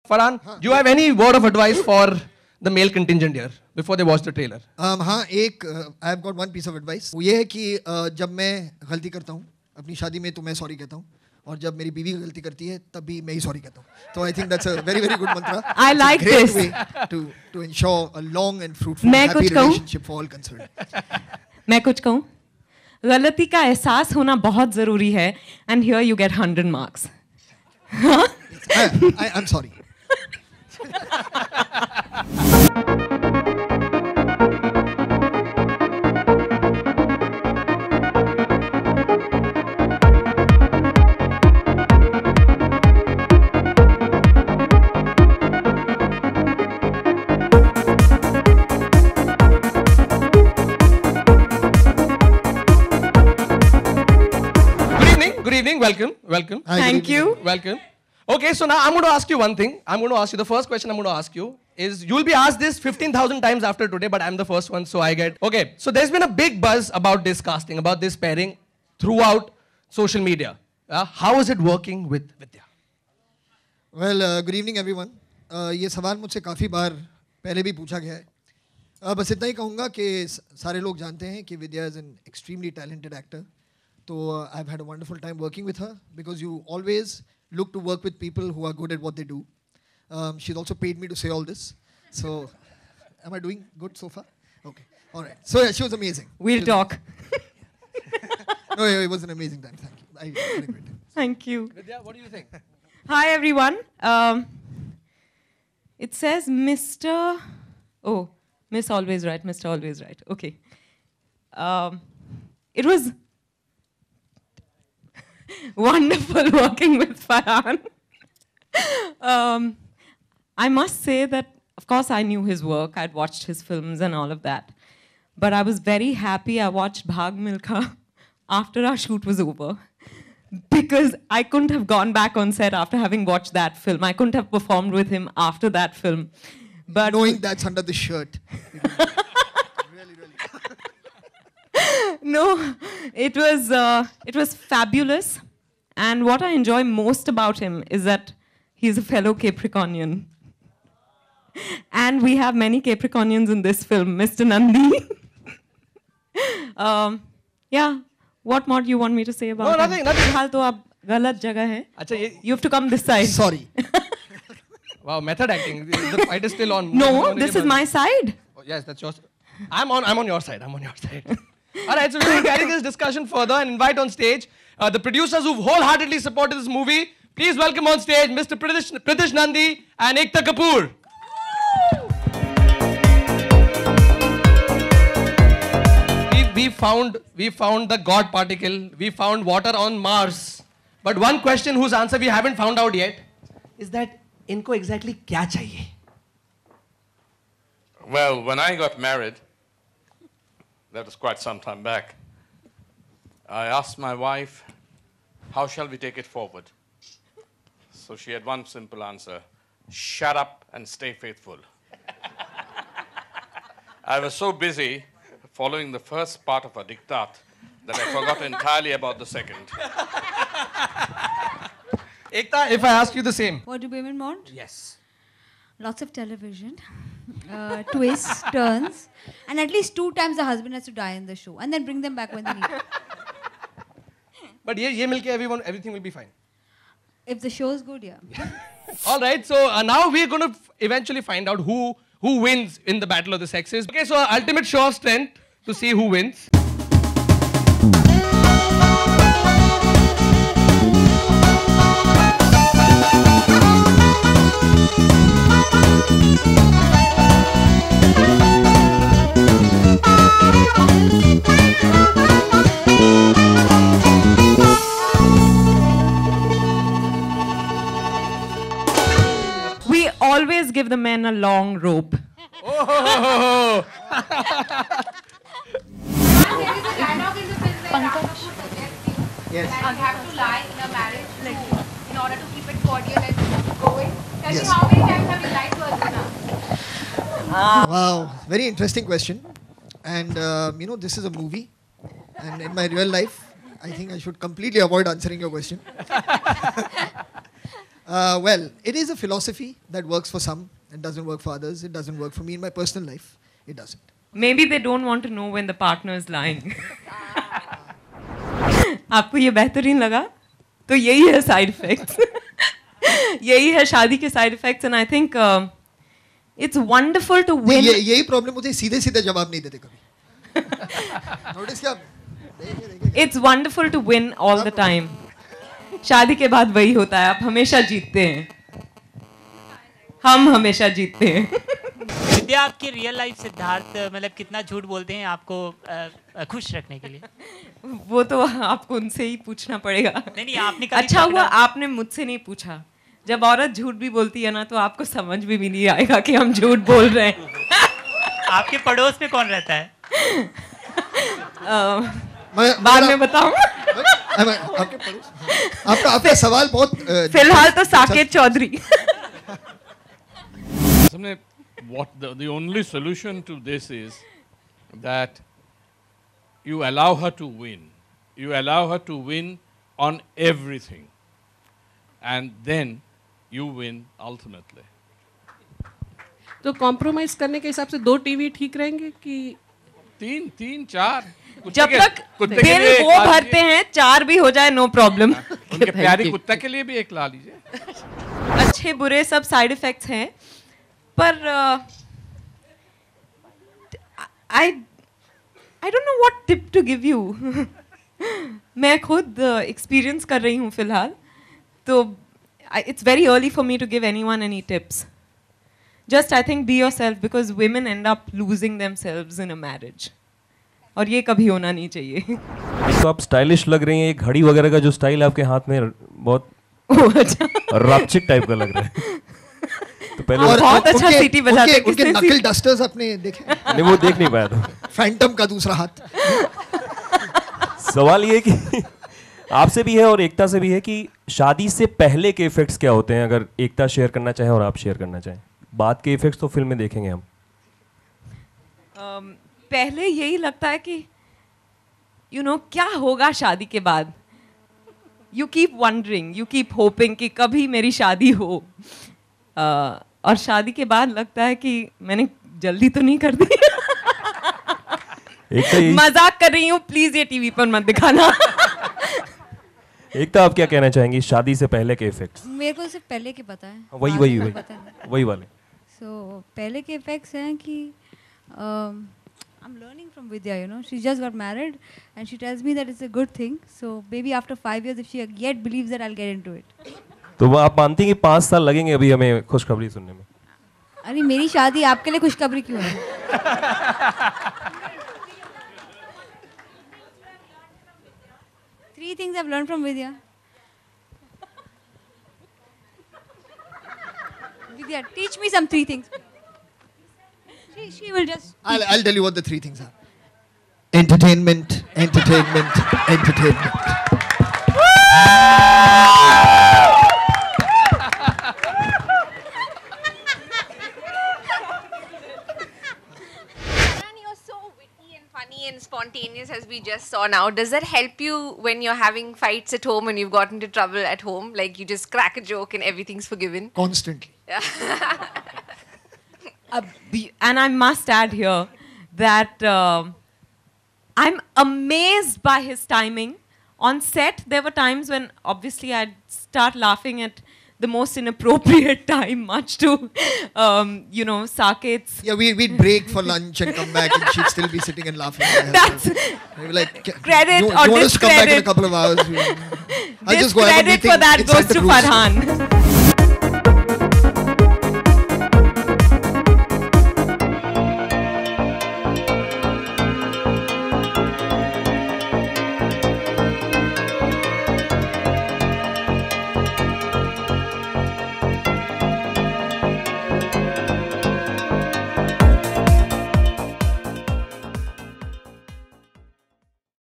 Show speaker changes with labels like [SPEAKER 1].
[SPEAKER 1] Farhan, do you have any word of advice for the male contingent here before they watch the trailer?
[SPEAKER 2] हाँ I have got one piece of advice. वो ये है कि जब मैं गलती करता हूँ अपनी शादी में तो मैं सॉरी कहता हूँ और जब मेरी बीवी गलती करती है तब भी मैं ही सॉरी कहता हूँ. So I think that's a very good mantra.
[SPEAKER 3] I like this.
[SPEAKER 2] It's a great way to ensure a long and fruitful happy relationship for all concerned.
[SPEAKER 3] मैं कुछ कहूँ? गलती का एहसास होना बहुत जरूरी है and here you get 100 marks.
[SPEAKER 2] I'm sorry.
[SPEAKER 1] Good evening, welcome.
[SPEAKER 3] Thank you.
[SPEAKER 1] Welcome. Okay, so now I'm going to ask you one thing. I'm going to ask you, the first question I'm going to ask you is, you'll be asked this 15,000 times after today, but I'm the first one, so I get... Okay, so there's been a big buzz about this casting, about this pairing throughout social media. How is it working with Vidya?
[SPEAKER 2] Well, good evening everyone. ये सवाल मुझसे काफ़ी बार पहले भी पूछा गया है. बस इतना ही कहूँगा कि सारे लोग जानते हैं कि विद्या is an extremely talented actor. So I've had a wonderful time working with her because you always look to work with people who are good at what they do. She's also paid me to say all this. So am I doing good so far? Okay. All right. So yeah, she was amazing.
[SPEAKER 3] We'll talk.
[SPEAKER 2] No, it was an amazing time. Thank you. I had a great time.
[SPEAKER 3] Thank you.
[SPEAKER 1] Vidya, what do you think?
[SPEAKER 3] Hi everyone. It says Mr. Oh, Miss Always Right, Mr. Always Right. Okay. It was wonderful working with Farhan. I must say that, of course, I knew his work. I'd watched his films and all of that. But I was very happy I watched Bhag Milkha after our shoot was over. Because I couldn't have gone back on set after having watched that film. I couldn't have performed with him after that film. But
[SPEAKER 2] knowing that's under the shirt. Really.
[SPEAKER 3] No, it was fabulous. And what I enjoy most about him is that he's a fellow Capricornian. And we have many Capricornians in this film, Mr. Nandi. Yeah, what more do you want me to say about
[SPEAKER 1] nothing.
[SPEAKER 3] फिलहाल तो आप गलत जगह है. You have to come this side.
[SPEAKER 2] Sorry.
[SPEAKER 1] Wow, method acting. The fight is still on.
[SPEAKER 3] No, this is my side.
[SPEAKER 1] Oh, yes, that's yours. I'm on your side. I'm on your side. All right, so we're going to carry this discussion further and invite on stage the producers who've wholeheartedly supported this movie. Please welcome on stage Mr. Pritish Nandi and Ekta Kapoor. We found the God particle. We found water on Mars. But one question whose answer we haven't found out yet is that इनको exactly क्या चाहिए?
[SPEAKER 4] Well, when I got married, that was quite some time back, I asked my wife, how shall we take it forward? So she had one simple answer: shut up and stay faithful. I was so busy following the first part of her diktat that I forgot entirely about the second.
[SPEAKER 1] Ekta, if I ask you the same.
[SPEAKER 5] What do women want?
[SPEAKER 1] Yes.
[SPEAKER 5] Lots of television, twists, turns, and at least 2 times the husband has to die in the show, and then bring them back when they need it.
[SPEAKER 1] But ye milke everything will be fine.
[SPEAKER 5] If the show is good, yeah.
[SPEAKER 1] All right, so now we're going to eventually find out who wins in the battle of the sexes. Okay, so ultimate show of strength to see who wins.
[SPEAKER 3] We always give the men a long rope.
[SPEAKER 1] Oh.
[SPEAKER 6] There is a dialogue in the film where Rama Kapoor suggests you
[SPEAKER 2] Yes.
[SPEAKER 6] that you have to lie in a marriage in order to keep it cordial and going. Tell
[SPEAKER 2] Yes.
[SPEAKER 6] me, how many times have you lied to Arjuna?
[SPEAKER 2] Wow, very interesting question. And you know, this is a movie, and in my real life, I think I should completely avoid answering your question. Well, it is a philosophy that works for some and doesn't work for others. It doesn't work for me in my personal life. It doesn't.
[SPEAKER 3] Maybe they don't want to know when the partner is lying. आपको ये बेहतरीन लगा? तो यही है side effects. यही है शादी के side effects, and I think it's wonderful to win.
[SPEAKER 2] यही प्रॉब्लम मुझे सीधे सीधे जवाब नहीं देते कभी. नोटिस क्या?
[SPEAKER 3] It's wonderful to win all the time. शादी के बाद वही होता है, आप हमेशा जीतते हैं. हम हमेशा जीतते हैं.
[SPEAKER 7] विद्या, आपके रियल लाइफ सिद्धार्थ मतलब कितना झूठ बोलते हैं आपको खुश रखने के लिए?
[SPEAKER 3] वो तो आपको उनसे ही पूछना पड़ेगा.
[SPEAKER 7] नहीं, आपने कभी
[SPEAKER 3] अच्छा हुआ आपने मुझसे नहीं पूछा. जब औरत झूठ भी बोलती है ना, तो आपको समझ भी नहीं आएगा कि हम झूठ बोल रहे हैं.
[SPEAKER 7] आपके पड़ोस में कौन रहता है?
[SPEAKER 3] बाद में बताऊं.
[SPEAKER 2] आपके पड़ोस. आपका सवाल बहुत
[SPEAKER 3] फिलहाल तो Saket Chaudhary.
[SPEAKER 4] What the only solution to this is that you allow her to win. You allow her to win on everything. And then you win ultimately.
[SPEAKER 8] तो कॉम्प्रोमाइज करने के हिसाब से 2 टीवी ठीक रहेंगे कि
[SPEAKER 4] 3, 4?
[SPEAKER 3] जब तक बिल वो भरते हैं 4 भी हो जाए नो प्रॉब्लम.
[SPEAKER 4] उनके प्यारे कुत्ता के लिए भी एक ला लीजिए.
[SPEAKER 3] अच्छे बुरे सब साइड इफेक्ट्स हैं, पर I don't know what tip to give you. मैं खुद एक्सपीरियंस कर रही हूँ फिलहाल, तो it's very early for me to give anyone any tips. Just I think be yourself, because women end up losing themselves in a marriage. और ये कभी होना नहीं चाहिए.
[SPEAKER 9] तो आप स्टाइलिश लग रही हैं. ये घड़ी वगैरह का जो स्टाइल आपके हाथ में बहुत रापचिक टाइप का लग रहा है. तो पहले
[SPEAKER 3] बहुत अच्छा सीटी बजाते हैं.
[SPEAKER 2] उनके नकल डस्टर्स आपने देखे?
[SPEAKER 9] नहीं, वो देख नहीं पाया था.
[SPEAKER 2] फैंटम का दूसरा हाथ.
[SPEAKER 9] सवाल ये कि आपसे भी है और एकता से भी है कि शादी से पहले के इफेक्ट्स क्या होते हैं, अगर एकता शेयर करना चाहे और आप शेयर करना चाहें. बाद के इफेक्ट्स तो फिल्म में देखेंगे हम.
[SPEAKER 3] पहले यही लगता है कि क्या होगा शादी के बाद. You keep wondering, you keep hopping कि कभी मेरी शादी हो. और शादी के बाद लगता है कि मैंने जल्दी तो नहीं कर दी. मजाक कर रही हूँ, प्लीज ये टीवी पर मत दिखाना.
[SPEAKER 9] एकता, आप क्या कहना चाहेंगी शादी से पहले के इफेक्ट्स?
[SPEAKER 5] मेरे को सिर्फ पहले के पता है.
[SPEAKER 9] वही वाले.
[SPEAKER 5] So पहले के इफेक्ट्स हैं कि I'm learning from Vidya, she just got married and she tells me that it's a good thing. So maybe after 5 years, if she yet believes that, I'll get into it.
[SPEAKER 9] तो आप मानती हैं कि 5 साल लगेंगे अभी हमें खुशखबरी सुनने में?
[SPEAKER 5] अरे मेरी शादी आपके लिए खुशखबरी क्यों है? Three things I've learned from Vidya. Vidya, teach me some 3 things. She will just.
[SPEAKER 2] I'll tell you what the 3 things are. Entertainment, entertainment, entertainment.
[SPEAKER 6] And spontaneous, as we just saw now. Does that help you when you're having fights at home and you've got into trouble at home? Like you just crack a joke and everything's forgiven?
[SPEAKER 2] Constantly.
[SPEAKER 3] And I must add here that I'm amazed by his timing. On set, there were times when obviously I'd start laughing at the most inappropriate time, much to, Saket's.
[SPEAKER 2] Yeah, we'd break for lunch and come back and she'd still be sitting and laughing.
[SPEAKER 3] That's
[SPEAKER 2] like,
[SPEAKER 3] credit
[SPEAKER 2] you
[SPEAKER 3] or
[SPEAKER 2] want us to come back in
[SPEAKER 3] discredit.
[SPEAKER 2] a couple of hours? I'll just go have a
[SPEAKER 3] Discredit
[SPEAKER 2] meeting
[SPEAKER 3] for that
[SPEAKER 2] inside
[SPEAKER 3] goes
[SPEAKER 2] the
[SPEAKER 3] to
[SPEAKER 2] cruise.
[SPEAKER 3] Farhan.